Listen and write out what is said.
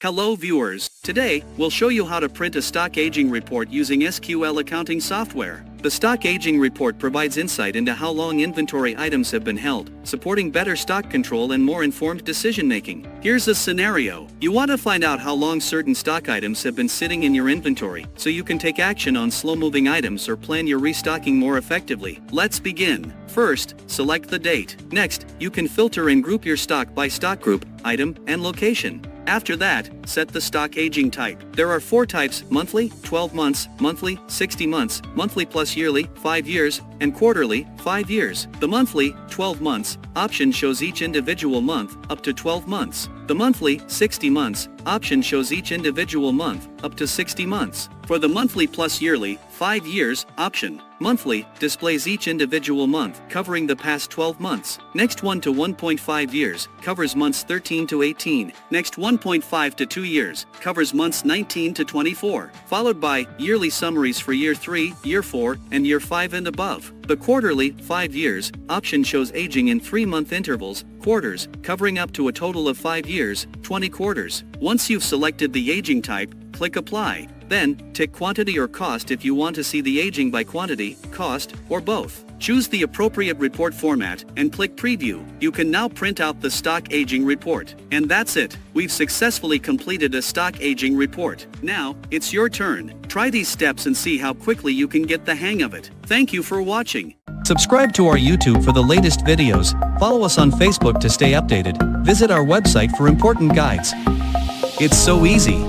Hello viewers, today, we'll show you how to print a stock aging report using SQL accounting software. The stock aging report provides insight into how long inventory items have been held, supporting better stock control and more informed decision-making. Here's a scenario. You want to find out how long certain stock items have been sitting in your inventory, so you can take action on slow-moving items or plan your restocking more effectively. Let's begin. First, select the date. Next, you can filter and group your stock by stock group, item, and location. After that, set the stock aging type. There are 4 types: monthly, 12 months, monthly, 60 months, monthly plus yearly, 5 years, and quarterly, 5 years. The monthly, 12 months, option shows each individual month, up to 12 months. The monthly, 60 months, option shows each individual month, up to 60 months. For the monthly plus yearly, 5 years, option, monthly, displays each individual month, covering the past 12 months. Next 1 to 1.5 years, covers months 13 to 18. Next 1.5 to 2 years, covers months 19 to 24. Followed by yearly summaries for year 3, year 4, and year 5 and above. The quarterly, 5 years, option shows aging in 3-month intervals, quarters, covering up to a total of 5 years, 20 quarters. Once you've selected the aging type, click Apply. Then, tick Quantity or Cost if you want to see the aging by quantity, cost, or both. Choose the appropriate report format and click Preview. You can now print out the stock aging report. And that's it. We've successfully completed a stock aging report. Now, it's your turn. Try these steps and see how quickly you can get the hang of it. Thank you for watching. Subscribe to our YouTube for the latest videos. Follow us on Facebook to stay updated. Visit our website for important guides. It's so easy.